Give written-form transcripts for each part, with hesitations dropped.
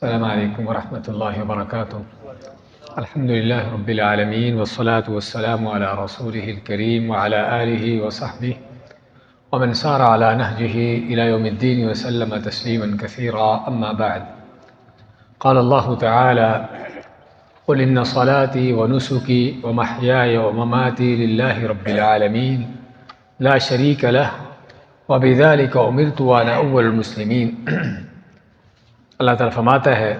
السلام علیکم ورحمۃ اللہ وبرکاتہ۔ الحمد للہ رب العالمین والصلاة والسلام علی رسولہ الکریم وعلی آلہ وصحبہ ومن سار علی نہجہ الی یوم الدین وسلم تسلیما کثیرا، اما بعد۔ قال اللہ تعالی: قل ان صلاتی ونسکی ومحیای ومماتی للہ رب العالمین لا شریک لہ وبذلک امرت وانا اول المسلمین۔ اللہ تعالیٰ فرماتا ہے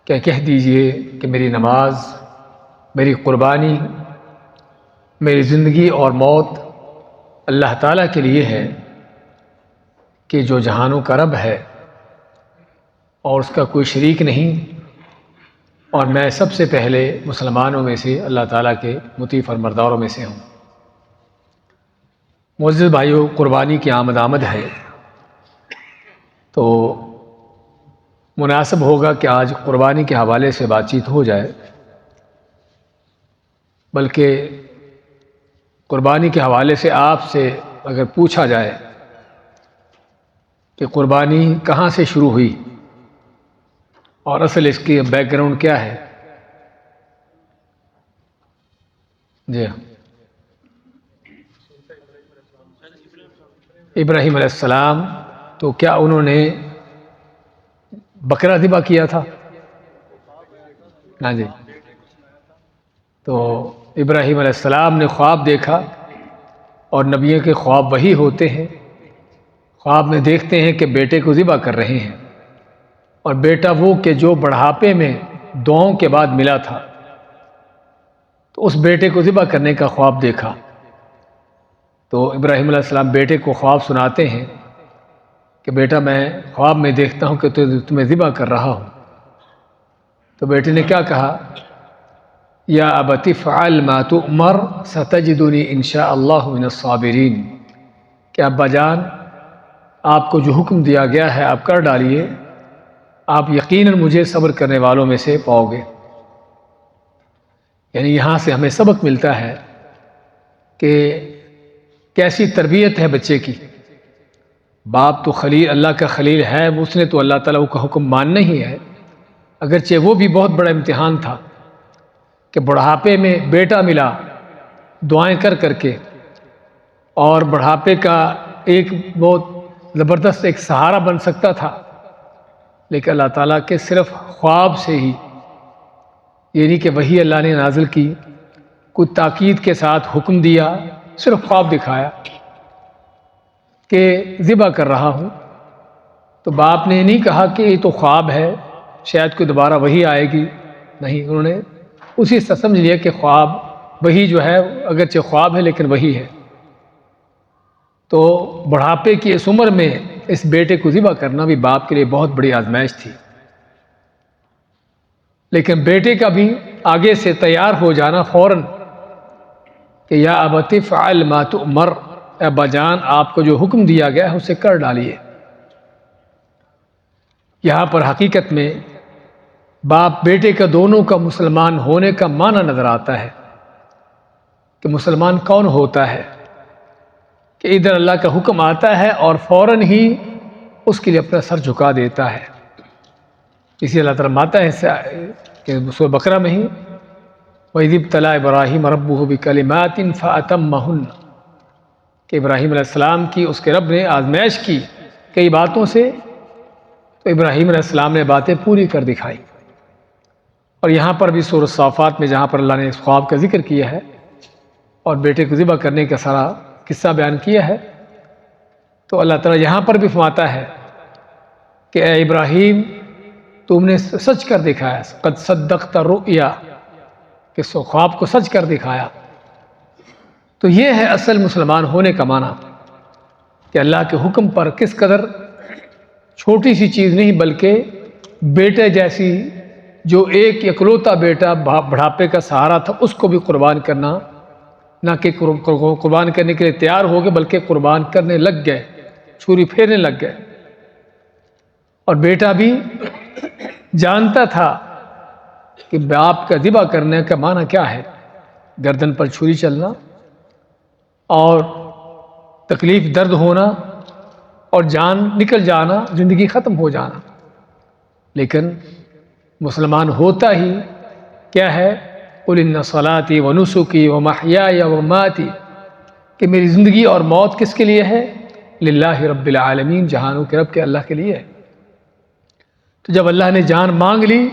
کہ کہہ دیجئے کہ میری نماز، میری قربانی، میری زندگی اور موت اللہ تعالیٰ کے لیے ہے کہ جو جہانوں کا رب ہے اور اس کا کوئی شریک نہیں، اور میں سب سے پہلے مسلمانوں میں سے، اللہ تعالیٰ کے مطیع فرمانبرداروں میں سے ہوں۔ معزز بھائیو، قربانی کی آمد ہے تو مناسب ہوگا کہ آج قربانی کے حوالے سے بات چیت ہو جائے، بلکہ قربانی کے حوالے سے آپ سے اگر پوچھا جائے کہ قربانی کہاں سے شروع ہوئی اور اصل اس کی بیک گراؤنڈ کیا ہے، جی ابراہیم علیہ السلام، تو کیا انہوں نے بکرا ذبح کیا تھا؟ ہاں جی، تو ابراہیم علیہ السلام نے خواب دیکھا، اور نبیوں کے خواب وہی ہوتے ہیں، خواب میں دیکھتے ہیں کہ بیٹے کو ذبح کر رہے ہیں، اور بیٹا وہ کہ جو بڑھاپے میں دعاؤں کے بعد ملا تھا، تو اس بیٹے کو ذبح کرنے کا خواب دیکھا۔ تو ابراہیم علیہ السلام بیٹے کو خواب سناتے ہیں کہ بیٹا، میں خواب میں دیکھتا ہوں کہ تمہیں ذبح کر رہا ہوں۔ تو بیٹے نے کیا کہا؟ یا ابت افعل ما تؤمر ستجدنی ان شاء اللہ من الصابرین، کہ ابا جان، آپ کو جو حکم دیا گیا ہے آپ کر ڈالیے، آپ یقیناً مجھے صبر کرنے والوں میں سے پاؤ گے۔ یعنی یہاں سے ہمیں سبق ملتا ہے کہ کیسی تربیت ہے بچے کی۔ باپ تو خلیل، اللہ کا خلیل ہے، اس نے تو اللہ تعالیٰ کا حکم ماننا ہی ہے، اگرچہ وہ بھی بہت بڑا امتحان تھا کہ بڑھاپے میں بیٹا ملا دعائیں کر کر کے، اور بڑھاپے کا ایک بہت زبردست ایک سہارا بن سکتا تھا، لیکن اللہ تعالیٰ کے صرف خواب سے ہی، یعنی کہ وہی اللہ نے نازل کی، کوئی تاکید کے ساتھ حکم دیا، صرف خواب دکھایا کہ ذبح کر رہا ہوں، تو باپ نے نہیں کہا کہ یہ تو خواب ہے، شاید کوئی دوبارہ وہی آئے گی، نہیں، انہوں نے اسی سے سمجھ لیا کہ خواب وہی جو ہے، اگرچہ خواب ہے لیکن وہی ہے۔ تو بڑھاپے کی اس عمر میں اس بیٹے کو ذبح کرنا بھی باپ کے لیے بہت بڑی آزمائش تھی، لیکن بیٹے کا بھی آگے سے تیار ہو جانا فوراً کہ یا ابت افعل ما تؤمر، ابا جان، آپ کو جو حکم دیا گیا ہے اسے کر ڈالیے۔ یہاں پر حقیقت میں باپ بیٹے کا دونوں کا مسلمان ہونے کا معنی نظر آتا ہے کہ مسلمان کون ہوتا ہے، کہ ادھر اللہ کا حکم آتا ہے اور فوراً ہی اس کے لیے اپنا سر جھکا دیتا ہے۔ اسی اللہ تعالیٰ ماتا ہے کہ سورہ بقرہ میں ہی وَإِذِ ابْتَلَىٰ إِبْرَاهِيمَ رَبُّهُ بِكَلِمَاتٍ فَأَتَمَّهُنَّ، کہ ابراہیم علیہ السلام کی اس کے رب نے آزمائش کی کئی باتوں سے، تو ابراہیم علیہ السلام نے باتیں پوری کر دکھائی۔ اور یہاں پر بھی سورہ الصافات میں جہاں پر اللہ نے اس خواب کا ذکر کیا ہے اور بیٹے کو ذبح کرنے کا سارا قصہ بیان کیا ہے، تو اللہ تعالیٰ یہاں پر بھی فرماتا ہے کہ اے ابراہیم، تم نے سچ کر دکھایا، قد صدقت الرؤیا، کہ سو خواب کو سچ کر دکھایا۔ تو یہ ہے اصل مسلمان ہونے کا معنی، کہ اللہ کے حکم پر کس قدر چھوٹی سی چیز نہیں بلکہ بیٹے جیسی، جو ایک اکلوتا بیٹا بڑھاپے کا سہارا تھا، اس کو بھی قربان کرنا، نہ کہ قربان کرنے کے لیے تیار ہو گئے بلکہ قربان کرنے لگ گئے، چھری پھیرنے لگ گئے۔ اور بیٹا بھی جانتا تھا کہ باپ کا ذبح کرنے کا معنی کیا ہے، گردن پر چھری چلنا اور تکلیف، درد ہونا اور جان نکل جانا، زندگی ختم ہو جانا۔ لیکن مسلمان ہوتا ہی کیا ہے؟ قل ان صلاتی و نسکی و محیای و مماتی، کہ میری زندگی اور موت کس کے لیے ہے؟ للہ رب العالمین، جہانوں کے رب کے اللہ کے لیے ہے۔ تو جب اللہ نے جان مانگ لی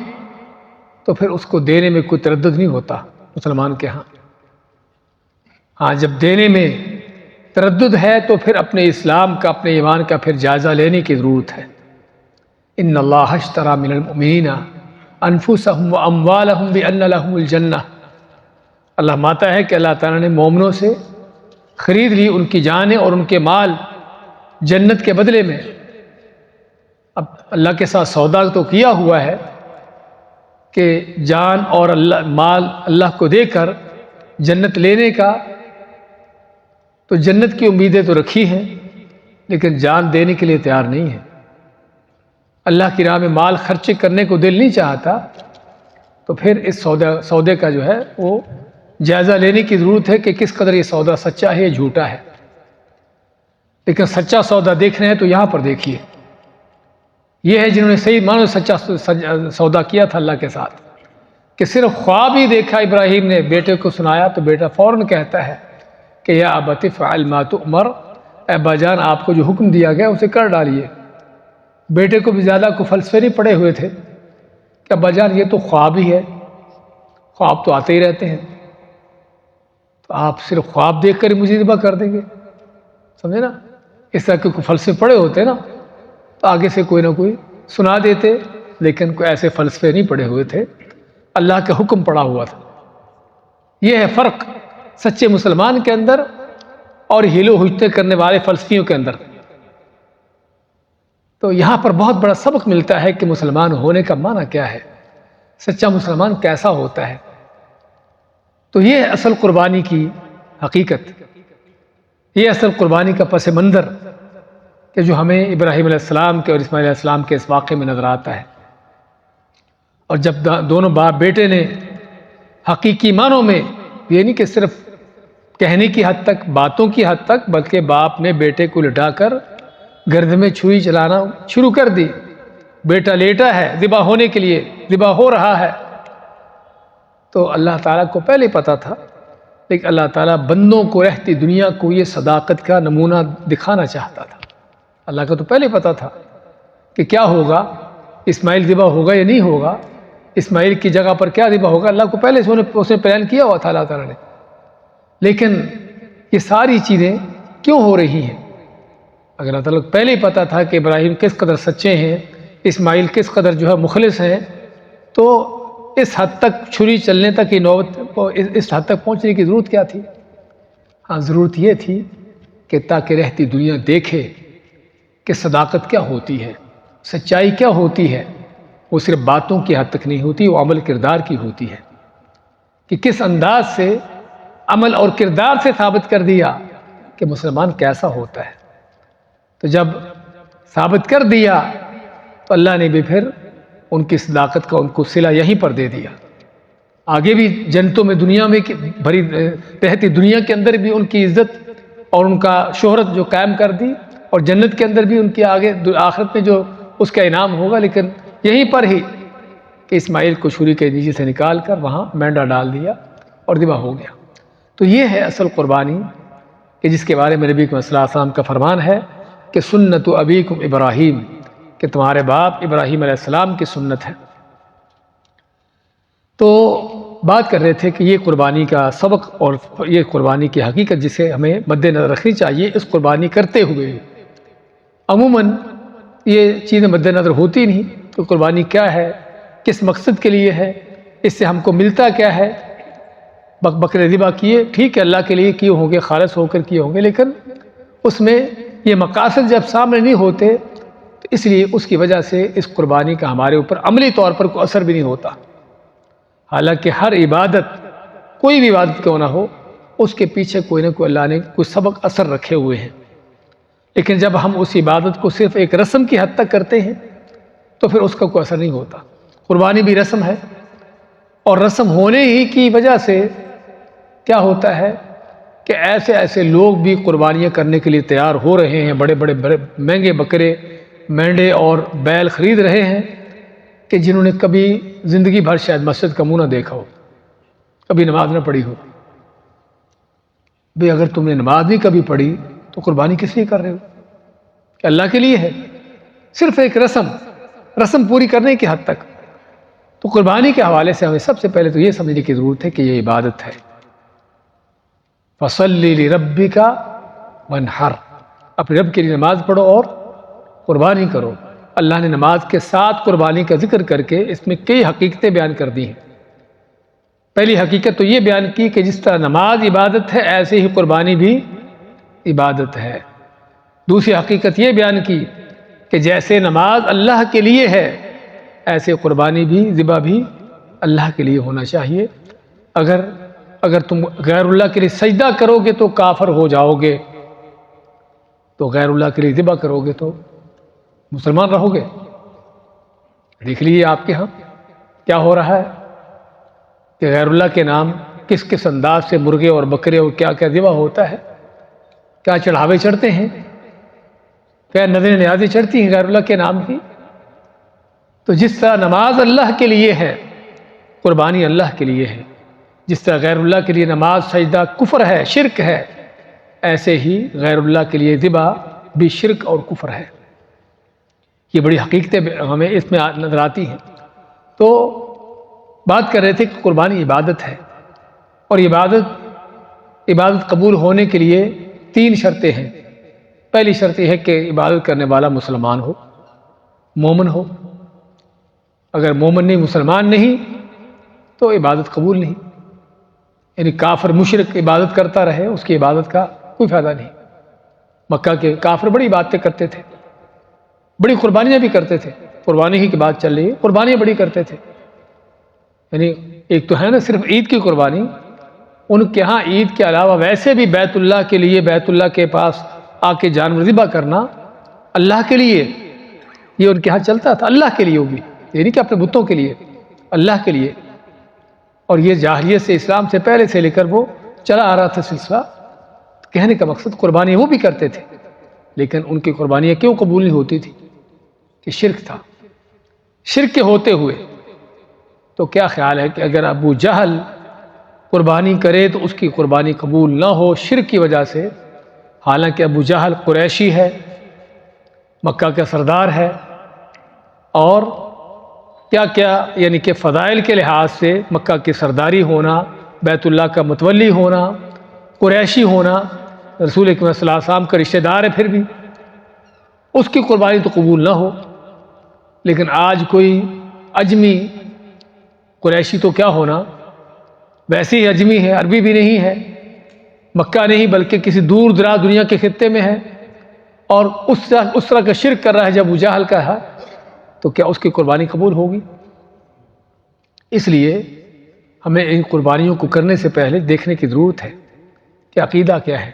تو پھر اس کو دینے میں کوئی تردد نہیں ہوتا مسلمان کے ہاں۔ ہاں، جب دینے میں تردد ہے تو پھر اپنے اسلام کا، اپنے ایمان کا پھر جائزہ لینے کی ضرورت ہے۔ ان اللہ اشتری من المؤمنین انفسهم واموالهم بان لهم الجنہ، اللہ ماتا ہے کہ اللہ تعالیٰ نے مومنوں سے خرید لی ان کی جانیں اور ان کے مال جنت کے بدلے میں۔ اب اللہ کے ساتھ سودا تو کیا ہوا ہے کہ جان اور مال اللہ کو دے کر جنت لینے کا، تو جنت کی امیدیں تو رکھی ہیں لیکن جان دینے کے لیے تیار نہیں ہے۔ اللہ کی راہ میں مال خرچ کرنے کو دل نہیں چاہتا، تو پھر اس سودے کا جو ہے وہ جائزہ لینے کی ضرورت ہے کہ کس قدر یہ سودا سچا ہے یا جھوٹا ہے۔ لیکن سچا سودا دیکھنا ہے تو یہاں پر دیکھیے، یہ ہے جنہوں نے صحیح معنوں سچا سودا کیا تھا اللہ کے ساتھ، کہ صرف خواب ہی دیکھا ابراہیم نے، بیٹے کو سنایا تو بیٹا فوراً کہتا ہے کہ یا ابت افعل ما تؤمر، اے ابا جان آپ کو جو حکم دیا گیا اسے کر ڈالیے۔ بیٹے کو بھی زیادہ کو فلسفے نہیں پڑے ہوئے تھے کہ ابا جان یہ تو خواب ہی ہے، خواب تو آتے ہی رہتے ہیں، تو آپ صرف خواب دیکھ کر ہی مجھے ذبح کر دیں گے، سمجھے نا؟ اس طرح کے کوئی فلسفے پڑے ہوتے نا تو آگے سے کوئی نہ کوئی سنا دیتے، لیکن کوئی ایسے فلسفے نہیں پڑے ہوئے تھے، اللہ کا حکم پڑا ہوا تھا۔ یہ ہے فرق سچے مسلمان کے اندر اور ہیلو حجتیں کرنے والے فلسفیوں کے اندر۔ تو یہاں پر بہت بڑا سبق ملتا ہے کہ مسلمان ہونے کا معنی کیا ہے، سچا مسلمان کیسا ہوتا ہے۔ تو یہ اصل قربانی کی حقیقت، یہ اصل قربانی کا پس منظر کہ جو ہمیں ابراہیم علیہ السلام کے اور اسماعیل علیہ السلام کے اس واقعے میں نظر آتا ہے۔ اور جب دونوں باپ بیٹے نے حقیقی معنوں میں، یہ نہیں کہ صرف کہنے کی حد تک، باتوں کی حد تک، بلکہ باپ نے بیٹے کو لٹا کر گرد میں چھری چلانا شروع کر دی، بیٹا لیٹا ہے ذبح ہونے کے لیے، ذبح ہو رہا ہے، تو اللہ تعالیٰ کو پہلے پتا تھا، لیکن اللہ تعالیٰ بندوں کو، رہتی دنیا کو یہ صداقت کا نمونہ دکھانا چاہتا تھا۔ اللہ کو تو پہلے پتا تھا کہ کیا ہوگا، اسماعیل ذبح ہوگا یا نہیں ہوگا، اسماعیل کی جگہ پر کیا ذبح ہوگا، اللہ کو پہلے سے اس نے پلان کیا ہوا تھا اللہ تعالیٰ نے۔ لیکن یہ ساری چیزیں کیوں ہو رہی ہیں؟ اگر اللہ تعالیٰ کو پہلے ہی پتا تھا کہ ابراہیم کس قدر سچے ہیں، اسماعیل کس قدر جو ہے مخلص ہیں، تو اس حد تک چھری چلنے تک کی نوبت، اس حد تک پہنچنے کی ضرورت کیا تھی؟ ہاں، ضرورت یہ تھی کہ تاکہ رہتی دنیا دیکھے کہ صداقت کیا ہوتی ہے، سچائی کیا ہوتی ہے۔ وہ صرف باتوں کی حد تک نہیں ہوتی، وہ عمل کردار کی ہوتی ہے، کہ کس انداز سے عمل اور کردار سے ثابت کر دیا کہ مسلمان کیسا ہوتا ہے۔ تو جب ثابت کر دیا تو اللہ نے بھی پھر ان کی صداقت کا ان کو صلہ یہیں پر دے دیا۔ آگے بھی جنتوں میں، دنیا میں بھری رہتی دنیا کے اندر بھی ان کی عزت اور ان کا شہرت جو قائم کر دی، اور جنت کے اندر بھی ان کی آگے آخرت میں جو اس کا انعام ہوگا، لیکن یہیں پر ہی کہ اسماعیل کو چھری کے نیچے سے نکال کر وہاں مینڈا ڈال دیا اور ذبح ہو گیا۔ تو یہ ہے اصل قربانی، کہ جس کے بارے میں نبی صلی اللہ علیہ وسلم کا فرمان ہے کہ سنت ابیکم ابراہیم، کہ تمہارے باپ ابراہیم علیہ السلام کی سنت ہے۔ تو بات کر رہے تھے کہ یہ قربانی کا سبق اور یہ قربانی کی حقیقت جسے ہمیں مد نظر رکھنی چاہیے اس قربانی کرتے ہوئے۔ عموماً یہ چیزیں مد نظر ہوتی نہیں، تو قربانی کیا ہے، کس مقصد کے لیے ہے، اس سے ہم کو ملتا کیا ہے۔ بکرے ذبح کیے، ٹھیک ہے، اللہ کے لیے کیے ہوں گے، خالص ہو کر کیے ہوں گے، لیکن اس میں یہ مقاصد جب سامنے نہیں ہوتے تو اس لیے اس کی وجہ سے اس قربانی کا ہمارے اوپر عملی طور پر کوئی اثر بھی نہیں ہوتا۔ حالانکہ ہر عبادت، کوئی بھی عبادت کیوں نہ ہو، اس کے پیچھے کوئی نہ کوئی اللہ نے کوئی سبق اثر رکھے ہوئے ہیں۔ لیکن جب ہم اس عبادت کو صرف ایک رسم کی حد تک کرتے ہیں تو پھر اس کا کوئی اثر نہیں ہوتا۔ قربانی بھی رسم ہے، اور رسم ہونے ہی کی وجہ سے کیا ہوتا ہے کہ ایسے ایسے لوگ بھی قربانیاں کرنے کے لیے تیار ہو رہے ہیں، بڑے بڑے مہنگے بکرے، مینڈے اور بیل خرید رہے ہیں، کہ جنہوں نے کبھی زندگی بھر شاید مسجد کا منہ نہ دیکھا ہو، کبھی نماز نہ پڑھی ہو. بھئی اگر تم نے نماز نہیں کبھی پڑھی تو قربانی کس لیے کر رہے ہو؟ کہ اللہ کے لیے ہے، صرف ایک رسم پوری کرنے کی حد تک. تو قربانی کے حوالے سے ہمیں سب سے پہلے تو یہ سمجھنے کی ضرورت ہے کہ یہ عبادت ہے. فَصَلِّ لِرَبِّكَ وَانْحَرْ، اپنے رب کے لیے نماز پڑھو اور قربانی کرو. اللہ نے نماز کے ساتھ قربانی کا ذکر کر کے اس میں کئی حقیقتیں بیان کر دی ہیں. پہلی حقیقت تو یہ بیان کی کہ جس طرح نماز عبادت ہے ایسے ہی قربانی بھی عبادت ہے. دوسری حقیقت یہ بیان کی کہ جیسے نماز اللہ کے لیے ہے ایسے قربانی بھی، ذبح بھی اللہ کے لیے ہونا چاہیے. اگر تم غیر اللہ کے لیے سجدہ کرو گے تو کافر ہو جاؤ گے، تو غیر اللہ کے لیے ذبح کرو گے تو مسلمان رہو گے. دیکھ لیجیے آپ کے ہاں کیا ہو رہا ہے کہ غیر اللہ کے نام کس کس انداز سے مرغے اور بکرے اور کیا کیا ذبح ہوتا ہے، کیا چڑھاوے چڑھتے ہیں، کیا نظریں نیازیں چڑھتی ہیں غیر اللہ کے نام کی. تو جس طرح نماز اللہ کے لیے ہے قربانی اللہ کے لیے ہے، جس طرح غیر اللہ کے لیے نماز سجدہ کفر ہے، شرک ہے، ایسے ہی غیر اللہ کے لیے ذبح بھی شرک اور کفر ہے. یہ بڑی حقیقتیں ہمیں اس میں نظر آتی ہیں. تو بات کر رہے تھے کہ قربانی عبادت ہے، اور عبادت قبول ہونے کے لیے 3 شرطیں ہیں. پہلی شرط یہ ہے کہ عبادت کرنے والا مسلمان ہو، مومن ہو. اگر مومن نہیں، مسلمان نہیں تو عبادت قبول نہیں. یعنی کافر مشرک عبادت کرتا رہے اس کی عبادت کا کوئی فائدہ نہیں. مکہ کے کافر بڑی عبادتیں کرتے تھے، بڑی قربانیاں بھی کرتے تھے. قربانی ہی کی بات چل رہی ہے، قربانیاں بڑی کرتے تھے. یعنی ایک تو ہے نا صرف عید کی قربانی، ان کے ہاں عید کے علاوہ ویسے بھی بیت اللہ کے لیے، بیت اللہ کے پاس آ کے جانور ذبح کرنا اللہ کے لیے، یہ ان کے ہاں چلتا تھا. اللہ کے لیے ہوگی، یعنی کہ اپنے بتوں کے لیے، اللہ کے لیے. اور یہ جاہلیت سے، اسلام سے پہلے سے لے کر وہ چلا آ رہا تھا سلسلہ. کہنے کا مقصد قربانی وہ بھی کرتے تھے، لیکن ان کی قربانیاں کیوں قبول نہیں ہوتی تھی؟ کہ شرک تھا. شرک کے ہوتے ہوئے تو کیا خیال ہے کہ اگر ابو جہل قربانی کرے تو اس کی قربانی قبول نہ ہو شرک کی وجہ سے، حالانکہ ابو جہل قریشی ہے، مکہ کا سردار ہے، اور کیا کیا یعنی کہ فضائل کے لحاظ سے مکہ کی سرداری ہونا، بیت اللہ کا متولی ہونا، قریشی ہونا، رسول اکرم صلی اللہ علیہ وسلم کا رشتہ دار ہے، پھر بھی اس کی قربانی تو قبول نہ ہو. لیکن آج کوئی اجمی، قریشی تو کیا ہونا، ویسے ہی اجمی ہے، عربی بھی نہیں ہے، مکہ نہیں بلکہ کسی دور دراز دنیا کے خطے میں ہے، اور اس طرح کا شرک کر رہا ہے جب ابو جہل کا ہے، تو کیا اس کی قربانی قبول ہوگی؟ اس لیے ہمیں ان قربانیوں کو کرنے سے پہلے دیکھنے کی ضرورت ہے کہ عقیدہ کیا ہے،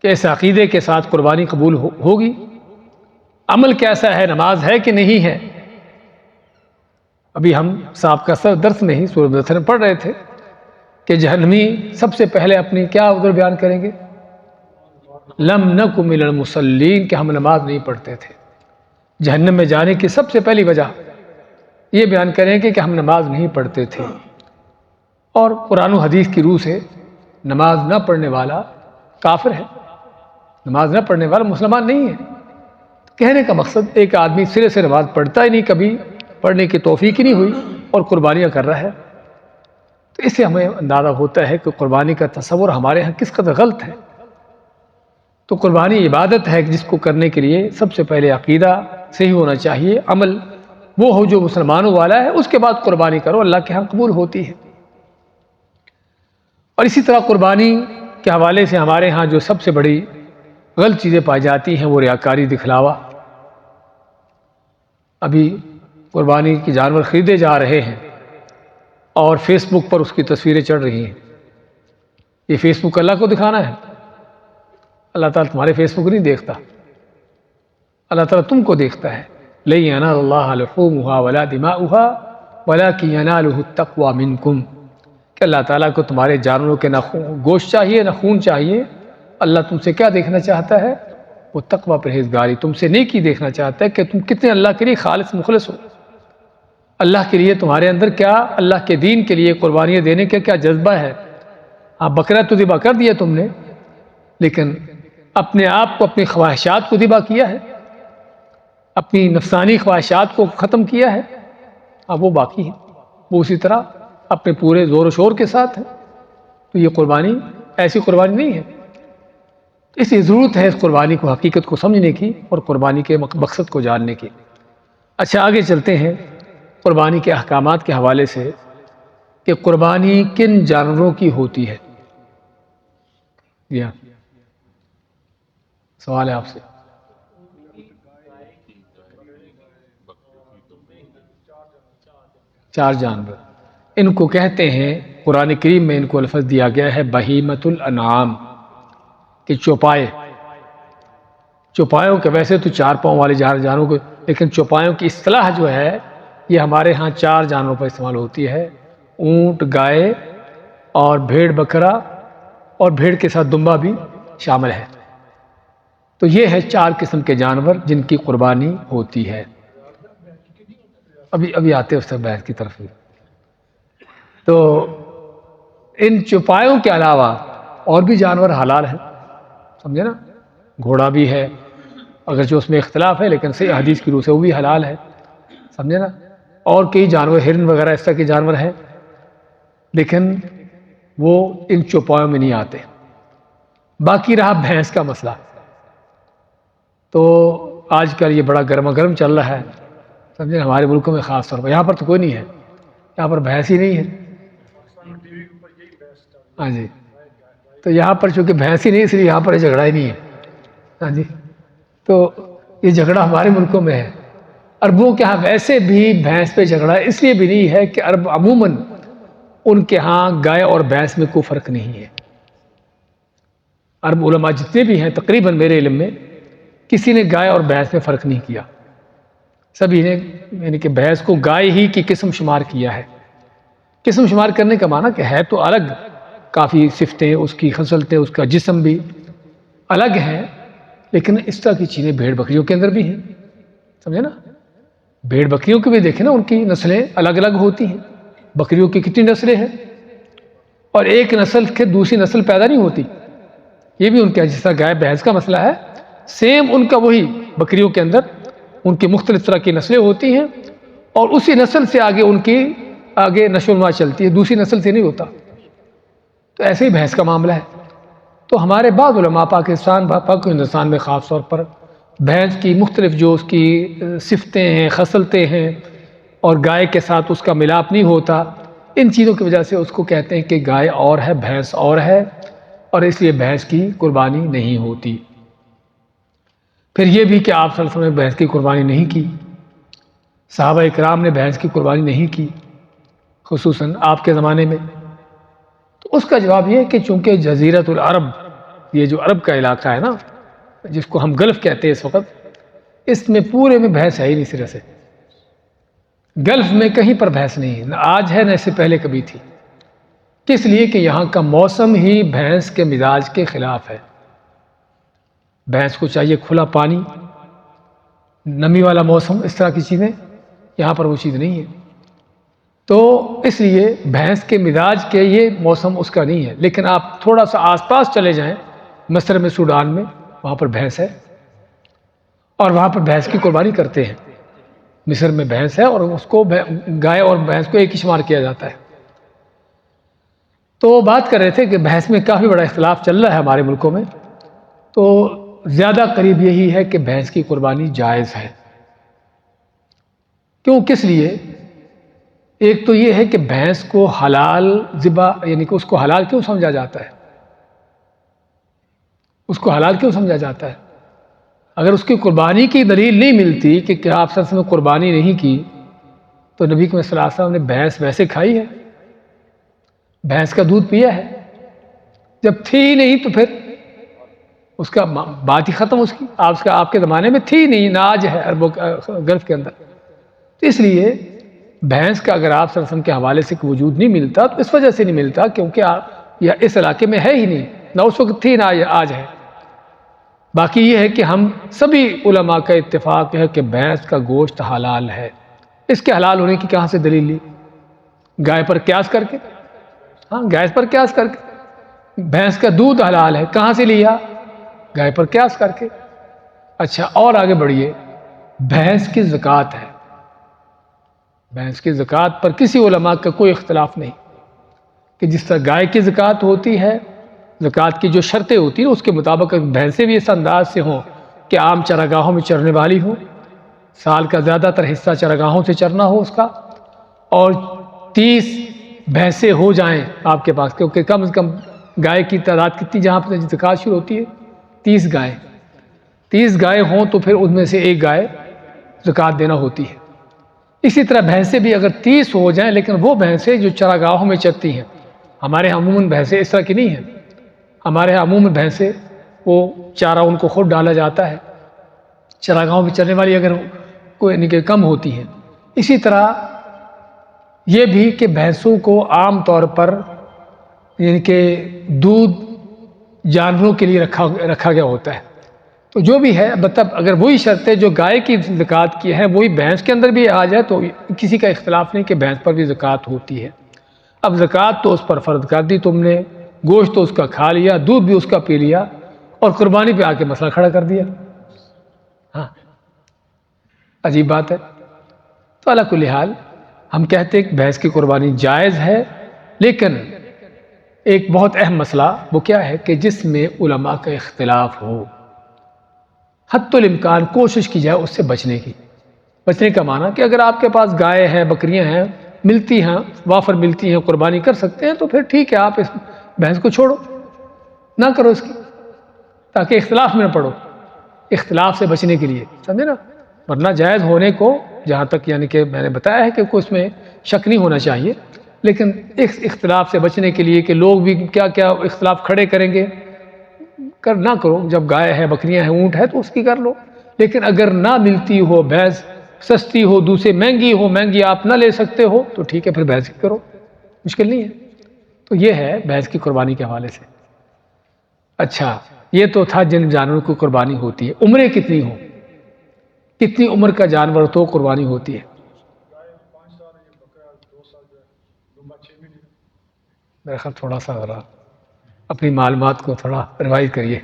کہ اس عقیدے کے ساتھ قربانی قبول ہوگی. عمل کیسا ہے، نماز ہے کہ نہیں ہے. ابھی ہم سابقہ درس میں ہی سورۃ مدثر میں پڑھ رہے تھے کہ جہنمی سب سے پہلے اپنی کیا عذر بیان کریں گے؟ لم نک من المصلین، کہ ہم نماز نہیں پڑھتے تھے. جہنم میں جانے کی سب سے پہلی وجہ یہ بیان کریں گے کہ ہم نماز نہیں پڑھتے تھے. اور قرآن و حدیث کی روح سے نماز نہ پڑھنے والا کافر ہے، نماز نہ پڑھنے والا مسلمان نہیں ہے. کہنے کا مقصد ایک آدمی سرے سے نماز پڑھتا ہی نہیں، کبھی پڑھنے کی توفیق ہی نہیں ہوئی، اور قربانیاں کر رہا ہے. تو اس سے ہمیں اندازہ ہوتا ہے کہ قربانی کا تصور ہمارے ہاں کس قدر غلط ہے. تو قربانی عبادت ہے جس کو کرنے کے لیے سب سے پہلے عقیدہ صحیح ہونا چاہیے، عمل وہ ہو جو مسلمانوں والا ہے، اس کے بعد قربانی کرو، اللہ کے ہاں قبول ہوتی ہے. اور اسی طرح قربانی کے حوالے سے ہمارے ہاں جو سب سے بڑی غلط چیزیں پائی جاتی ہیں وہ ریاکاری، دکھلاوا. ابھی قربانی کے جانور خریدے جا رہے ہیں اور فیس بک پر اس کی تصویریں چڑھ رہی ہیں. یہ فیس بک اللہ کو دکھانا ہے؟ اللہ تعالیٰ تمہارے فیس بک نہیں دیکھتا، اللہ تعالیٰ تم کو دیکھتا ہے. لَن يَنَالَ اللَّهَ لُحُومُهَا وَلَا دِمَاؤُهَا وَلَكِنْ يَنَالُهُ التَّقْوَى مِنْكُمْ، کہ اللہ تعالیٰ کو تمہارے جانوروں کے نہ گوشت چاہیے نہ خون چاہیے. اللہ تم سے کیا دیکھنا چاہتا ہے؟ وہ تقوی پرہیزگاری، تم سے نیکی دیکھنا چاہتا ہے کہ تم کتنے اللہ کے لیے خالص مخلص ہو. اللہ کے لیے تمہارے اندر کیا اللہ کے دین کے لیے قربانیاں دینے کا کیا جذبہ ہے؟ ہاں بکرا تو ذبح کر دیا تم نے، لیکن اپنے آپ کو، اپنی خواہشات کو ذبح کیا ہے، اپنی نفسانی خواہشات کو ختم کیا ہے، اب وہ باقی ہے، وہ اسی طرح اپنے پورے زور و شور کے ساتھ ہے۔ تو یہ قربانی ایسی قربانی نہیں ہے، اس لیے ضرورت ہے اس قربانی کو، حقیقت کو سمجھنے کی اور قربانی کے مقصد کو جاننے کی۔ اچھا آگے چلتے ہیں قربانی کے احکامات کے حوالے سے کہ قربانی کن جانوروں کی ہوتی ہے۔ سوال ہے آپ سے۔ چار جانور، ان کو کہتے ہیں، قرآن کریم میں ان کو لفظ دیا گیا ہے بہیمۃ الانعام، کہ چوپائے۔ چوپایوں کے ویسے تو چار پاؤں والے جانوروں کو، لیکن چوپایوں کی اصطلاح جو ہے یہ ہمارے ہاں چار جانوروں پر استعمال ہوتی ہے، اونٹ، گائے اور بھیڑ بکرا، اور بھیڑ کے ساتھ دمبا بھی شامل ہے۔ تو یہ ہے چار قسم کے جانور جن کی قربانی ہوتی ہے۔ ابھی آتے اس بحث کی طرف۔ تو ان چوپایوں کے علاوہ اور بھی جانور حلال ہیں، سمجھے نا؟ گھوڑا بھی ہے، اگرچہ اس میں اختلاف ہے لیکن صحیح حدیث کی روح سے وہ بھی حلال ہے، سمجھے نا؟ اور کئی جانور، ہرن وغیرہ اس طرح کے جانور ہیں، لیکن وہ ان چوپایوں میں نہیں آتے۔ باقی رہا بھینس کا مسئلہ، تو آج کل یہ بڑا گرما گرم چل رہا ہے، سمجھے، ہمارے ملکوں میں خاص طور پر۔ یہاں پر تو کوئی نہیں ہے، یہاں پر بھینس ہی نہیں ہے۔ ہاں جی، تو یہاں پر چونکہ بھینس ہی نہیں، اس لیے یہاں پر جھگڑا ہی نہیں ہے۔ ہاں جی، تو یہ جھگڑا ہمارے ملکوں میں ہے۔ عربوں کے ہاں ویسے بھی بھینس پہ جھگڑا اس لیے بھی نہیں ہے کہ عرب عموماً ان کے ہاں گائے اور بھینس میں کوئی فرق نہیں ہے۔ عرب علماء جتنے بھی ہیں تقریباً میرے علم میں کسی نے گائے اور بھینس میں فرق نہیں کیا، سبھی نے یعنی کہ بھینس کو گائے ہی کی قسم شمار کیا ہے۔ قسم شمار کرنے کا معنی کہ ہے تو الگ، کافی صفتیں اس کی، خصلتیں اس کا جسم بھی الگ ہے، لیکن اس طرح کی چیزیں بھیڑ بکریوں کے اندر بھی ہیں، سمجھے نا؟ بھیڑ بکریوں کی بھی دیکھیں نا، ان کی نسلیں الگ الگ ہوتی ہیں۔ بکریوں کی کتنی نسلیں ہیں، اور ایک نسل کے دوسری نسل پیدا نہیں ہوتی، یہ بھی ان کا جس طرح گائے بھینس کا مسئلہ ہے، سیم ان کا وہی بکریوں کے اندر ان کی مختلف طرح کی نسلیں ہوتی ہیں، اور اسی نسل سے آگے ان کی آگے نشو و نما چلتی ہے، دوسری نسل سے نہیں ہوتا۔ تو ایسے ہی بھینس کا معاملہ ہے۔ تو ہمارے بعض علماء پاکستان، پاک ہندوستان میں خاص طور پر بھینس کی مختلف جو اس کی صفتیں ہیں، خصلتیں ہیں، اور گائے کے ساتھ اس کا ملاپ نہیں ہوتا، ان چیزوں کی وجہ سے اس کو کہتے ہیں کہ گائے اور ہے، بھینس اور ہے، اور اس لیے بھینس کی قربانی نہیں ہوتی۔ پھر یہ بھی کہ آپ صلی اللہ علیہ وسلم نے بھینس کی قربانی نہیں کی، صحابہ اکرام نے بھینس کی قربانی نہیں کی، خصوصاً آپ کے زمانے میں۔ تو اس کا جواب یہ ہے کہ چونکہ جزیرۃ العرب، یہ جو عرب کا علاقہ ہے نا، جس کو ہم گلف کہتے ہیں اس وقت، اس میں پورے میں بھینس ہے ہی نہیں سرے سے۔ گلف میں کہیں پر بھینس نہیں ہے، نہ آج ہے نہ اس سے پہلے کبھی تھی۔ کس لیے کہ یہاں کا موسم ہی بھینس کے مزاج کے خلاف ہے۔ بھینس کو چاہیے کھلا پانی، نمی والا موسم، اس طرح کی چیزیں، یہاں پر وہ چیز نہیں ہے۔ تو اس لیے بھینس کے مزاج کے یہ موسم اس کا نہیں ہے۔ لیکن آپ تھوڑا سا آس پاس چلے جائیں، مصر میں، سوڈان میں، وہاں پر بھینس ہے، اور وہاں پر بھینس کی قربانی کرتے ہیں۔ مصر میں بھینس ہے، اور اس کو گائے اور بھینس کو ایک ہی شمار کیا جاتا ہے۔ تو بات کر رہے تھے کہ بھینس میں کافی بڑا اختلاف چل رہا ہے ہمارے ملکوں میں، تو زیادہ قریب یہی ہے کہ بھینس کی قربانی جائز ہے۔ کیوں؟ کس لیے؟ ایک تو یہ ہے کہ بھینس کو حلال ذبح، یعنی کہ اس کو حلال کیوں سمجھا جاتا ہے؟ اس کو حلال کیوں سمجھا جاتا ہے؟ اگر اس کی قربانی کی دلیل نہیں ملتی کہ آپ صلی اللہ علیہ وسلم نے قربانی نہیں کی، تو نبی صلی اللہ علیہ وسلم نے بھینس ویسے کھائی ہے، بھینس کا دودھ پیا ہے؟ جب تھی ہی نہیں تو پھر اس کا بات ہی ختم، اس کی آپ کے زمانے میں تھی نہیں، نہ آج ہے عرب گلف کے اندر۔ تو اس لیے بھینس کا اگر آپ صلی اللہ علیہ وسلم کے حوالے سے وجود نہیں ملتا تو اس وجہ سے نہیں ملتا کیونکہ یہ اس علاقے میں ہے ہی نہیں، نہ اس وقت تھی نہ آج ہے۔ باقی یہ ہے کہ ہم سبھی علماء کا اتفاق ہے کہ بھینس کا گوشت حلال ہے، اس کے حلال ہونے کی کہاں سے دلیل لی؟ گائے پر قیاس کر کے، ہاں گائے پر قیاس کر کے۔ بھینس کا دودھ حلال ہے، کہاں سے لیا؟ گائے پر قیاس کر کے۔ اچھا اور آگے بڑھیے، بھینس کی زکوٰۃ ہے، بھینس کی زکوٰۃ پر کسی علماء کا کوئی اختلاف نہیں کہ جس طرح گائے کی زکوٰۃ ہوتی ہے، زکوٰۃ کی جو شرطیں ہوتی ہیں اس کے مطابق بھینسیں بھی اس انداز سے ہوں کہ عام چراگاہوں میں چرنے والی ہوں، سال کا زیادہ تر حصہ چراگاہوں سے چرنا ہو اس کا، اور 30 بھینسیں ہو جائیں آپ کے پاس، کیونکہ کم از کم گائے کی تعداد کتنی جہاں پر زکوٰۃ شروع ہوتی ہے؟ 30 گائیں، 30 گائے ہوں تو پھر ان میں سے ایک گائے زکوٰۃ دینا ہوتی ہے۔ اسی طرح بھینسیں بھی اگر 30 ہو جائیں، لیکن وہ بھینسیں جو چراگاہوں میں چرتی ہیں، ہمارے یہاں عموماً بھینسیں اس طرح کی نہیں ہیں، ہمارے یہاں عموماً بھینسیں وہ چارہ ان کو خود ڈالا جاتا ہے، چراگاہوں میں چرنے والی اگر کوئی یعنی کہ کم ہوتی ہیں۔ اسی طرح یہ بھی کہ بھینسوں کو عام طور پر یعنی کہ دودھ جانوروں کے لیے رکھا گیا ہوتا ہے، تو جو بھی ہے مطلب اگر وہی شرطیں جو گائے کی زکوٰۃ کی ہے وہی بھینس کے اندر بھی آ جائے تو کسی کا اختلاف نہیں کہ بھینس پر بھی زکوٰۃ ہوتی ہے۔ اب زکوٰۃ تو اس پر فرض کر دی تم نے، گوشت تو اس کا کھا لیا، دودھ بھی اس کا پی لیا، اور قربانی پہ آ کے مسئلہ کھڑا کر دیا۔ ہاں عجیب بات ہے۔ تو علی کل حال ہم کہتے ہیں کہ بھینس کی قربانی جائز ہے، لیکن ایک بہت اہم مسئلہ وہ کیا ہے کہ جس میں علماء کا اختلاف ہو، حتی الامکان کوشش کی جائے اس سے بچنے کی۔ بچنے کا معنی کہ اگر آپ کے پاس گائے ہیں، بکریاں ہیں، ملتی ہیں، وافر ملتی ہیں، قربانی کر سکتے ہیں تو پھر ٹھیک ہے، آپ اس بھینس کو چھوڑو، نہ کرو اس کی، تاکہ اختلاف میں نہ پڑو، اختلاف سے بچنے کے لیے، سمجھے نا؟ ورنہ جائز ہونے کو جہاں تک یعنی کہ میں نے بتایا ہے کہ اس میں شک نہیں ہونا چاہیے، لیکن اس اختلاف سے بچنے کے لیے کہ لوگ بھی کیا کیا اختلاف کھڑے کریں گے، نہ کرو۔ جب گائے ہے، بکریاں ہیں، اونٹ ہے تو اس کی کر لو، لیکن اگر نہ ملتی ہو، بھینس سستی ہو، دوسرے مہنگی ہو، مہنگی آپ نہ لے سکتے ہو تو ٹھیک ہے، پھر بھینس کی کرو، مشکل نہیں ہے۔ تو یہ ہے بھینس کی قربانی کے حوالے سے۔ اچھا یہ تو تھا جن جانوروں کی قربانی ہوتی ہے۔ عمریں کتنی ہوں، کتنی عمر کا جانور تو قربانی ہوتی ہے؟ میرا خیال تھوڑا سا ہو رہا، اپنی معلومات کو تھوڑا ریوائز کریے۔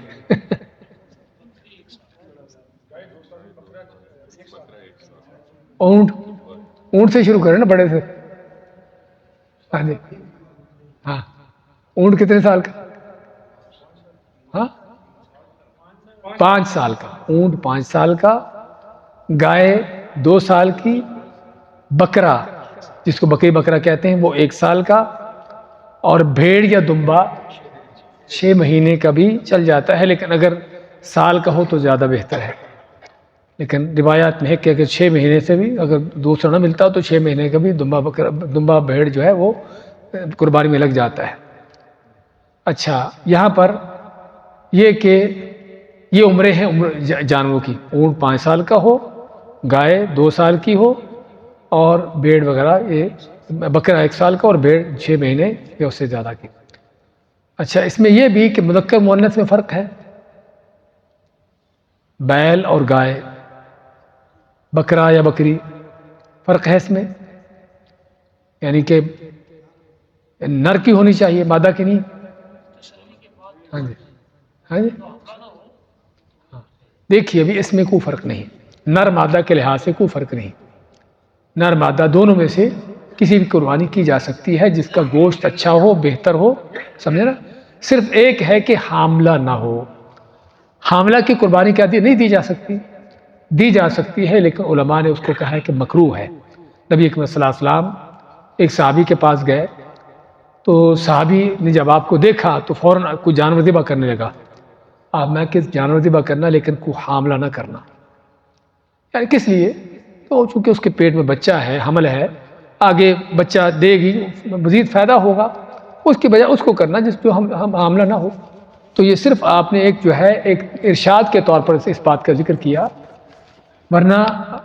اونٹ سے شروع کریں نا، بڑے سے۔ ہاں جی، ہاں اونٹ کتنے سال کا؟ ہاں 5 سال کا، اونٹ 5 سال کا، گائے 2 سال کی، بکرا جس کو بکری بکرا کہتے ہیں وہ 1 سال کا، اور بھیڑ یا دمبا 6 مہینے کا بھی چل جاتا ہے، لیکن اگر سال کا ہو تو زیادہ بہتر ہے۔ لیکن روایات میں ہے کہ اگر 6 مہینے سے بھی اگر دوسرا نہ ملتا تو 6 مہینے کا بھی دمبا بھیڑ جو ہے وہ قربانی میں لگ جاتا ہے۔ اچھا یہاں پر یہ کہ یہ عمریں ہیں جانوروں کی، اونٹ 5 سال کا ہو، گائے 2 سال کی ہو، اور بھیڑ وغیرہ یہ بکرا 1 سال کا، اور بھیڑ 6 مہینے یا اس سے زیادہ کی۔ اچھا اس میں یہ بھی کہ مذکر مؤنث میں فرق ہے، بیل اور گائے، بکرا یا بکری، فرق ہے اس میں، یعنی کہ نر کی ہونی چاہیے، مادہ کی نہیں۔ ہاں جی، ہاں جی، دیکھیے ابھی اس میں کوئی فرق نہیں، نر مادہ کے لحاظ سے کوئی فرق نہیں، نر مادہ دونوں میں سے کسی بھی قربانی کی جا سکتی ہے جس کا گوشت اچھا ہو، بہتر ہو، سمجھے نا؟ صرف ایک ہے کہ حاملہ نہ ہو، حاملہ کی قربانی کیا نہیں دی جا سکتی؟ دی جا سکتی ہے، لیکن علماء نے اس کو کہا ہے کہ مکروہ ہے۔ نبی اکرم صلی اللہ علیہ وسلم ایک صحابی کے پاس گئے تو صحابی نے جب آپ کو دیکھا تو فوراً کوئی جانور ذبح کرنے لگا۔ آپ میں کہ جانور ذبح کرنا لیکن کوئی حاملہ نہ کرنا، یعنی کس لیے؟ تو چونکہ اس کے پیٹ میں بچہ ہے، حمل ہے، آگے بچہ دے گی، مزید فائدہ ہوگا، اس کی بجائے اس کو کرنا جس پہ ہم حاملہ نہ ہو۔ تو یہ صرف آپ نے ایک جو ہے ایک ارشاد کے طور پر اس بات کا ذکر کیا، ورنہ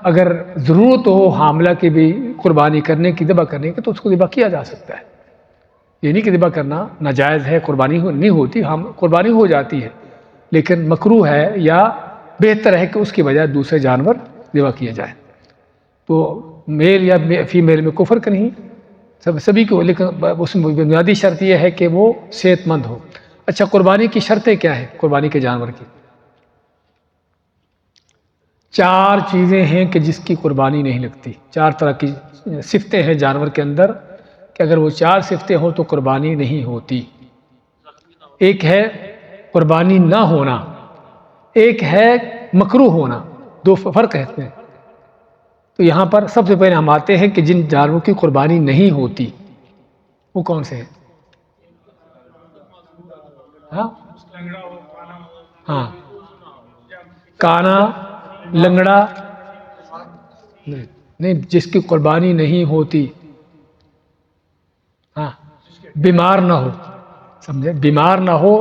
اگر ضرورت ہو حاملہ کی بھی قربانی کرنے کی، ذبح کرنے کی، تو اس کو ذبح کیا جا سکتا ہے۔ یہ نہیں کہ ذبح کرنا ناجائز ہے، قربانی نہیں ہوتی، قربانی ہو جاتی ہے، لیکن مکروہ ہے، یا بہتر ہے کہ اس کی بجائے دوسرے جانور ذبح کیے جائیں۔ تو میل یا فیمیل میں کفر کا نہیں، سبھی کو، لیکن اس میں بنیادی شرط یہ ہے کہ وہ صحت مند ہو۔ اچھا، قربانی کی شرطیں کیا ہیں؟ قربانی کے جانور کی 4 چیزیں ہیں کہ جس کی قربانی نہیں لگتی۔ 4 طرح کی صفتیں ہیں جانور کے اندر کہ اگر وہ 4 صفتیں ہوں تو قربانی نہیں ہوتی۔ ایک ہے قربانی نہ ہونا، ایک ہے مکروہ ہونا، 2 فرق ہے اس میں۔ تو یہاں پر سب سے پہلے ہم آتے ہیں کہ جن جانوروں کی قربانی نہیں ہوتی وہ کون سے ہیں؟ ہاں، کانا، لنگڑا، نہیں جس کی قربانی نہیں ہوتی، ہاں، بیمار نہ ہو، سمجھے، بیمار نہ ہو،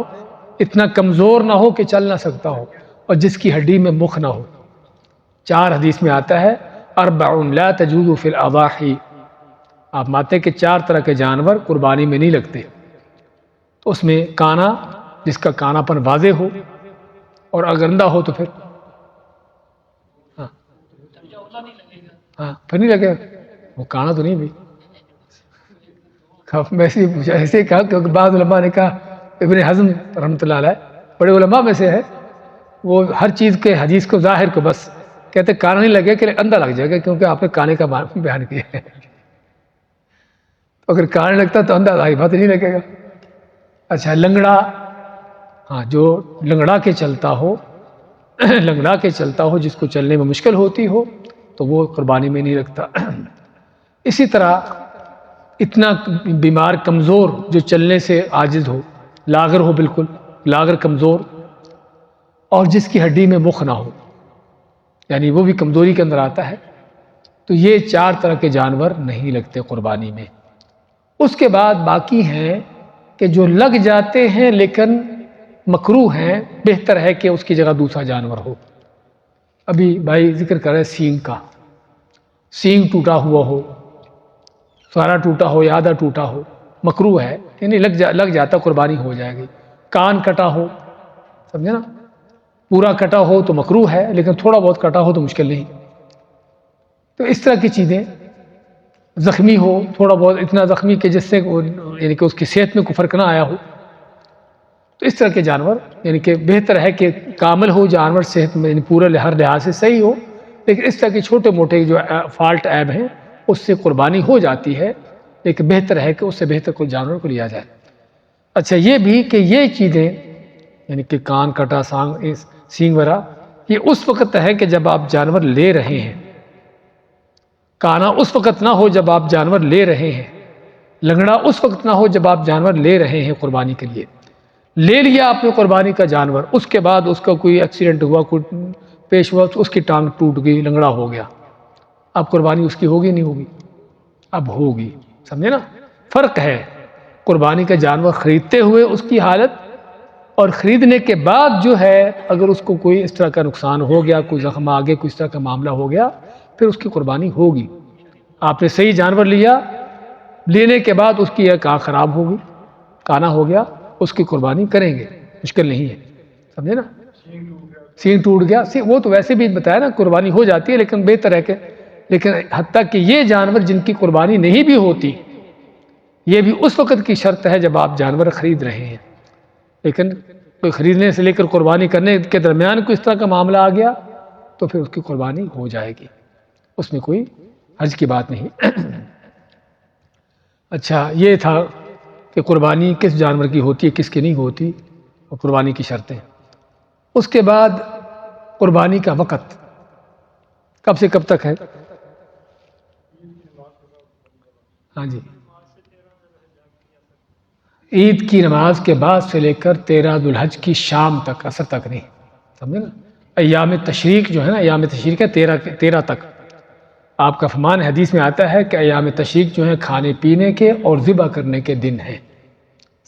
اتنا کمزور نہ ہو کہ چل نہ سکتا ہو، اور جس کی ہڈی میں مخ نہ ہو۔ 4 حدیث میں آتا ہے 4 لا تجوز فی الاضاحی، آپ مانتے کہ 4 طرح کے جانور قربانی میں نہیں لگتے۔ تو اس میں کانا، جس کا کانا پن واضح ہو، اور اگر اندھا ہو تو پھر ہاں پھر نہیں لگے گا، وہ کانا تو نہیں بھی۔ ایسے کہا کہ بعض علماء نے کہا، ابن حزم رحمۃ اللہ علیہ بڑے علماء میں سے ہے، وہ ہر چیز کے حدیث کو ظاہر کو بس کہتے کانا نہیں لگے کہ اندھا لگ جائے گا، کیونکہ آپ نے کانے کا بیان کیا ہے۔ تو اگر کانا لگتا تو اندھا ظاہر بات نہیں لگے گا۔ اچھا، لنگڑا، ہاں جو لنگڑا کے چلتا ہو، لنگڑا کے چلتا ہو، جس کو چلنے میں مشکل ہوتی ہو، تو وہ قربانی میں نہیں لگتا۔ اسی طرح اتنا بیمار کمزور جو چلنے سے عاجز ہو، لاغر ہو، بالکل لاغر کمزور، اور جس کی ہڈی میں مخ نہ ہو، یعنی وہ بھی کمزوری کے اندر آتا ہے، تو یہ 4 طرح کے جانور نہیں لگتے قربانی میں۔ اس کے بعد باقی ہیں کہ جو لگ جاتے ہیں لیکن مکروہ ہیں، بہتر ہے کہ اس کی جگہ دوسرا جانور ہو۔ ابھی بھائی ذکر کر رہے سینگ کا، سینگ ٹوٹا ہوا ہو، سارا ٹوٹا ہو یا آدھا ٹوٹا ہو، مکروہ ہے، یعنی لگ جاتا قربانی ہو جائے گی۔ کان کٹا ہو، سمجھے نا، پورا کٹا ہو تو مکروہ ہے، لیکن تھوڑا بہت کٹا ہو تو مشکل نہیں۔ تو اس طرح کی چیزیں، زخمی ہو تھوڑا بہت، اتنا زخمی کہ جس سے یعنی کہ اس کی صحت میں کوئی فرق نہ آیا ہو، تو اس طرح کے جانور یعنی کہ بہتر ہے کہ کامل ہو جانور، صحت میں یعنی پورا ہر لحاظ سے صحیح ہو، لیکن اس طرح کے چھوٹے موٹے جو فالٹ عیب ہیں اس سے قربانی ہو جاتی ہے، لیکن بہتر ہے کہ اس سے بہتر کوئی جانور کو لیا جائے۔ اچھا، یہ بھی کہ یہ چیزیں یعنی کہ کان کٹا، سینگ وغیرہ، یہ اس وقت ہے کہ جب آپ جانور لے رہے ہیں، کانا اس وقت نہ ہو جب آپ جانور لے رہے ہیں، لنگڑا اس وقت نہ ہو جب آپ جانور لے رہے ہیں قربانی کے لیے۔ لے لیا آپ نے قربانی کا جانور، اس کے بعد اس کا کوئی ایکسیڈنٹ ہوا، کوئی پیش ہوا، اس کی ٹانگ ٹوٹ گئی، لنگڑا ہو گیا، اب قربانی اس کی ہوگی نہیں ہوگی؟ اب ہوگی، سمجھے نا، فرق ہے قربانی کا جانور خریدتے ہوئے اس کی حالت، اور خریدنے کے بعد جو ہے اگر اس کو کوئی اس طرح کا نقصان ہو گیا، کوئی زخم آگے، کوئی اس طرح کا معاملہ ہو گیا، پھر اس کی قربانی ہوگی۔ آپ نے صحیح جانور لیا، لینے کے بعد اس کی ایک آنکھ خراب ہوگی، کانا ہو گیا، اس کی قربانی کریں گے، مشکل نہیں ہے، سمجھے نا، سینگ ٹوٹ گیا، وہ تو ویسے بھی بتایا نا قربانی ہو جاتی ہے، لیکن بہتر ہے کہ، لیکن حتیٰ کہ یہ جانور جن کی قربانی نہیں بھی ہوتی، یہ بھی اس وقت کی شرط ہے جب آپ جانور خرید رہے ہیں، لیکن کوئی خریدنے سے لے کر قربانی کرنے کے درمیان کوئی اس طرح کا معاملہ آ گیا تو پھر اس کی قربانی ہو جائے گی، اس میں کوئی حرج کی بات نہیں۔ اچھا، یہ تھا کہ قربانی کس جانور کی ہوتی ہے، کس کی نہیں ہوتی، اور قربانی کی شرطیں۔ اس کے بعد قربانی کا وقت کب سے کب تک ہے؟ ہاں جی، عید کی نماز کے بعد سے لے کر 13 ذو الحج کی شام تک، عصر تک نہیں، سمجھے نا، ایام تشریق جو ہے نا، ایام تشریق ہے 13 تک۔ آپ کا فرمان حدیث میں آتا ہے کہ ایام تشریق جو ہیں کھانے پینے کے اور ذبح کرنے کے دن ہیں،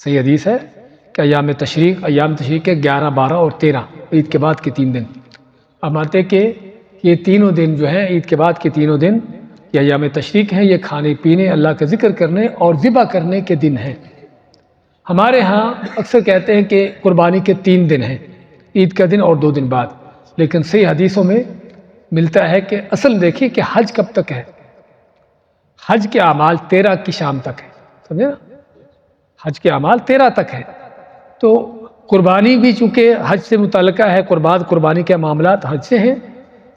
صحیح حدیث ہے کہ ایام تشریق کے 11، 12 اور 13، عید کے بعد کے 3 دن۔ اب آتے کہ یہ تینوں دن جو ہیں، عید کے بعد کے تینوں دن یہ ایام تشریق ہیں، یہ کھانے پینے، اللہ کا ذکر کرنے اور ذبح کرنے کے دن ہیں۔ ہمارے ہاں اکثر کہتے ہیں کہ قربانی کے 3 دن ہیں، عید کا دن اور 2 دن بعد، لیکن صحیح حدیثوں میں ملتا ہے کہ اصل دیکھیے کہ حج کب تک ہے، حج کے اعمال 13 کی شام تک ہے، سمجھے نا، حج کے اعمال 13 تک ہے۔ تو قربانی بھی چونکہ حج سے متعلقہ ہے، قربانی کے معاملات حج سے ہیں،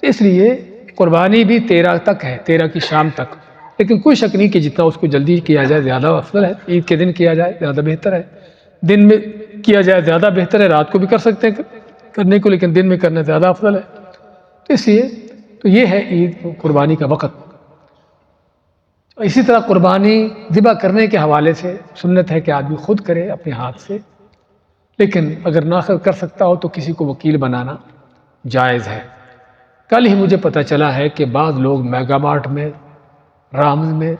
تو اس لیے قربانی بھی 13 تک ہے، 13 کی شام تک۔ لیکن کوئی شک نہیں کہ جتنا اس کو جلدی کیا جائے زیادہ افضل ہے، عید کے دن کیا جائے زیادہ بہتر ہے، دن میں کیا جائے زیادہ بہتر ہے، رات کو بھی کر سکتے ہیں کرنے کو، لیکن دن میں کرنا زیادہ افضل ہے۔ تو اس لیے تو یہ ہے عید قربانی کا وقت۔ اسی طرح قربانی ذبح کرنے کے حوالے سے سنت ہے کہ آدمی خود کرے اپنے ہاتھ سے، لیکن اگر نہ کر سکتا ہو تو کسی کو وکیل بنانا جائز ہے۔ کل ہی مجھے پتہ چلا ہے کہ بعض لوگ میگا مارٹ میں، رامز میں،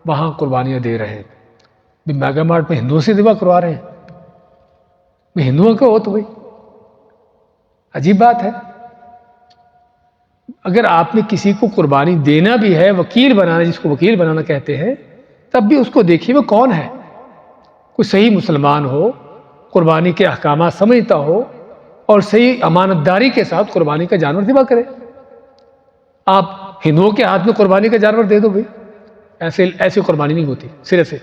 وہاں قربانیاں دے رہے ہیں۔ بھی میگا مارٹ میں ہندوؤں سے ذبح کروا رہے ہیں، بھی ہندوؤں کا ہو تو بھائی عجیب بات ہے۔ اگر آپ نے کسی کو قربانی دینا بھی ہے، وکیل بنانا، جس کو وکیل بنانا کہتے ہیں، تب بھی اس کو دیکھیے وہ کون ہے، کوئی صحیح مسلمان ہو، قربانی کے احکامات سمجھتا ہو اور صحیح امانت داری کے ساتھ قربانی کا جانور ذبح کرے۔ آپ ہندوؤں کے ہاتھ میں قربانی کا جانور دے دو بھائی، ایسی قربانی نہیں ہوتی سرے سے۔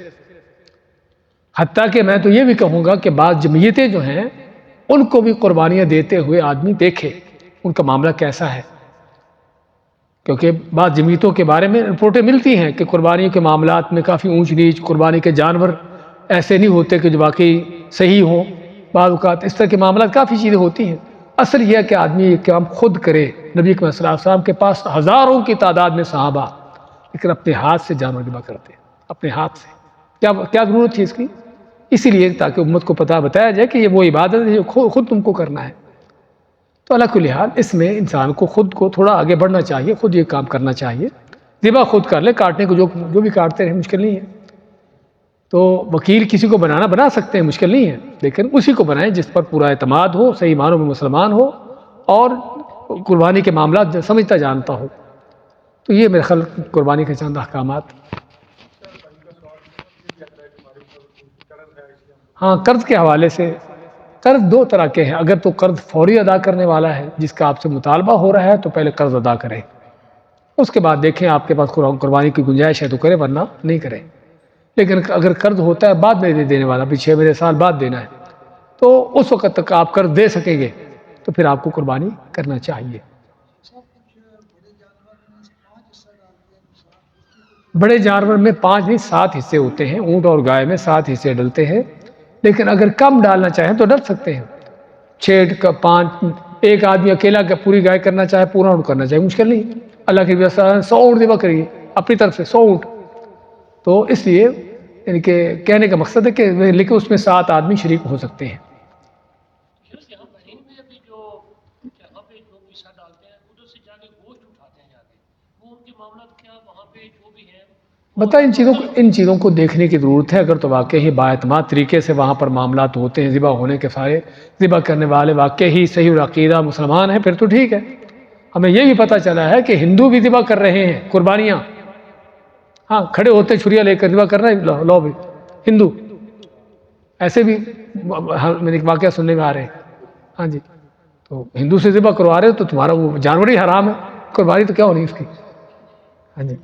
حتیٰ کہ میں تو یہ بھی کہوں گا کہ بعض جمعیتیں جو ہیں ان کو بھی قربانیاں دیتے ہوئے آدمی دیکھے ان کا معاملہ کیسا ہے، کیونکہ بعض جمعیتوں کے بارے میں رپورٹیں ملتی ہیں کہ قربانی کے معاملات میں کافی اونچ نیچ، قربانی کے جانور ایسے نہیں ہوتے کہ جو واقعی صحیح ہوں، بعض اوقات اس طرح کے معاملات کافی چیزیں ہوتی ہیں۔ اصل یہ ہے کہ آدمی یہ کام خود کرے۔ نبی کریم صلی اللہ علیہ وسلم کے پاس ہزاروں کی تعداد میں صحابہ لیکن اپنے ہاتھ سے جانور ذبح کرتے ہیں، اپنے ہاتھ سے۔ کیا ضرورت تھی اس کی؟ اسی لیے تاکہ امت کو بتایا جائے کہ یہ وہ عبادت ہے جو خود تم کو کرنا ہے۔ تو اللہ کل حال اس میں انسان کو خود کو تھوڑا آگے بڑھنا چاہیے، خود یہ کام کرنا چاہیے، ذبح خود کر لے، کاٹنے کو جو بھی کاٹتے رہے مشکل نہیں ہے۔ تو وکیل کسی کو بنا سکتے ہیں، مشکل نہیں ہے، لیکن اسی کو بنائیں جس پر پورا اعتماد ہو، صحیح معنوں میں مسلمان ہو اور قربانی کے معاملات سمجھتا جانتا ہو۔ تو یہ میرے خیال قربانی کے چند احکامات۔ ہاں، قرض کے حوالے سے قرض 2 طرح کے ہیں۔ اگر تو قرض فوری ادا کرنے والا ہے جس کا آپ سے مطالبہ ہو رہا ہے تو پہلے قرض ادا کریں، اس کے بعد دیکھیں آپ کے پاس قربانی کی گنجائش ہے تو کریں، ورنہ نہیں کریں۔ لیکن اگر قرض ہوتا ہے بعد میں دینے والا، بھی 6 مہینے سال بعد دینا ہے، تو اس وقت تک آپ قرض دے سکیں گے تو پھر آپ کو قربانی کرنا چاہیے۔ بڑے جانور میں 5 نہیں 7 حصے ہوتے ہیں، اونٹ اور گائے میں 7 حصے ڈلتے ہیں، لیکن اگر کم ڈالنا چاہیں تو ڈل سکتے ہیں۔ 6 کا 5، ایک آدمی اکیلا پوری گائے کرنا چاہے، پورا اونٹ کرنا چاہے، مشکل نہیں۔ اللہ کی وجہ سے 100 اونٹ ذبح کریے اپنی طرف سے، 100 اونٹ۔ تو اس لیے یعنی کہ کہنے کا مقصد ہے کہ لیکن اس میں 7 آدمی شریک ہو سکتے ہیں۔ بتا ان چیزوں کو دیکھنے کی ضرورت ہے۔ اگر تو واقعی بااعتماد طریقے سے وہاں پر معاملات ہوتے ہیں، ذبح ہونے کے سارے ذبح کرنے والے واقعی صحیح العقیدہ مسلمان ہیں، پھر تو ٹھیک ہے۔ ہمیں یہ بھی پتہ چلا ہے کہ ہندو بھی ذبح کر رہے ہیں قربانیاں، ہاں کھڑے ہوتے چھریاں لے کر ذبح کر رہے ہیں، لو بھی ہندو ایسے بھی میرے ایک واقعہ سننے میں آ رہے ہیں۔ ہاں جی، تو ہندو سے ذبح کروا رہے ہو تو تمہارا وہ جانور ہی حرام ہے، قربانی تو کیا ہونی اس کی۔ ہاں جی،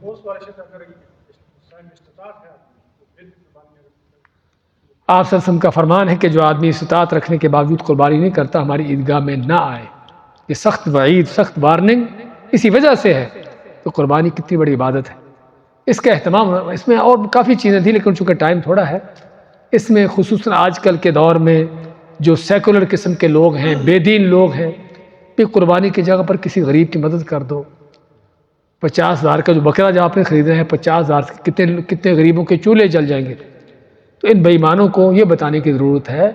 آپ صلی اللہ علیہ وسلم کا فرمان ہے کہ جو آدمی استطاعت رکھنے کے باوجود قربانی نہیں کرتا ہماری عیدگاہ میں نہ آئے۔ یہ سخت وعید، سخت وارننگ اسی وجہ سے ہے۔ تو قربانی کتنی بڑی عبادت ہے، اس کا اہتمام، اس میں اور کافی چیزیں تھیں لیکن چونکہ ٹائم تھوڑا ہے، اس میں خصوصاً آج کل کے دور میں جو سیکولر قسم کے لوگ ہیں، بے دین لوگ ہیں، کہ قربانی کی جگہ پر کسی غریب کی مدد کر دو۔ 50,000 کا جو بکرا جو آپ نے خریدا ہے، 50,000 کتنے غریبوں کے چولہے جل جائیں گے۔ تو ان بے ایمانوں کو یہ بتانے کی ضرورت ہے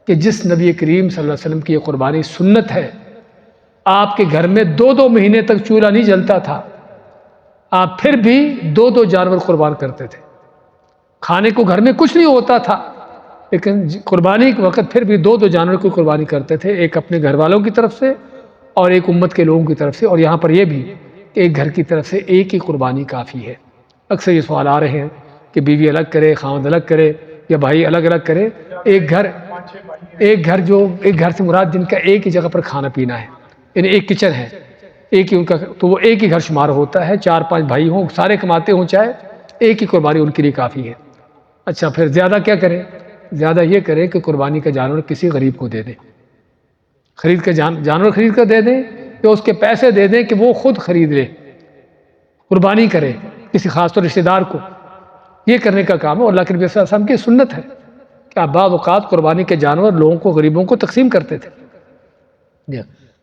کہ جس نبی کریم صلی اللہ علیہ وسلم کی یہ قربانی سنت ہے، آپ کے گھر میں 2 مہینے تک چولہا نہیں جلتا تھا، آپ پھر بھی 2 جانور قربان کرتے تھے۔ کھانے کو گھر میں کچھ نہیں ہوتا تھا، لیکن قربانی کے وقت پھر بھی 2 جانور کو قربانی کرتے تھے، ایک اپنے گھر والوں کی طرف سے اور ایک امت کے لوگوں کی طرف سے۔ اور یہاں پر یہ بھی کہ ایک گھر کی طرف سے ایک ہی قربانی کافی ہے۔ اکثر یہ سوال آ رہے ہیں کہ بیوی الگ کرے، خاوند الگ کرے، یا بھائی الگ الگ کرے۔ ایک گھر سے مراد جن کا ایک ہی جگہ پر کھانا پینا ہے، یعنی ایک کچن ہے، ایک ہی ان کا، تو وہ ایک ہی گھر شمار ہوتا ہے۔ 4-5 بھائی ہوں، سارے کماتے ہوں چاہے، ایک ہی قربانی ان کے لیے کافی ہے۔ اچھا پھر زیادہ کیا کریں؟ زیادہ یہ کریں کہ قربانی کا جانور کسی غریب کو دے دیں، خرید کے جانور خرید کر دے دیں، یا اس کے پیسے دے دیں کہ وہ خود خرید لے، قربانی کرے کسی خاص طور رشتہ دار کو۔ یہ کرنے کا کام ہے، اور اللہ کے نبی صلی اللہ علیہ وسلم کی سنت ہے کہ آپ بعض اوقات قربانی کے جانور لوگوں کو، غریبوں کو تقسیم کرتے تھے۔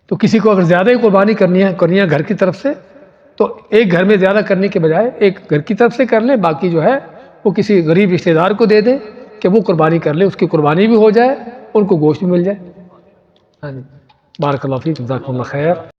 تو کسی کو اگر زیادہ ہی قربانی کرنی ہے گھر کی طرف سے، تو ایک گھر میں زیادہ کرنے کے بجائے ایک گھر کی طرف سے کر لیں، باقی جو ہے وہ کسی غریب رشتہ دار کو دے دیں کہ وہ قربانی کر لے، اس کی قربانی بھی ہو جائے، ان کو گوشت بھی مل جائے۔ ہاں جی، بارک اللہ فیک، جزاکم اللہ خیر۔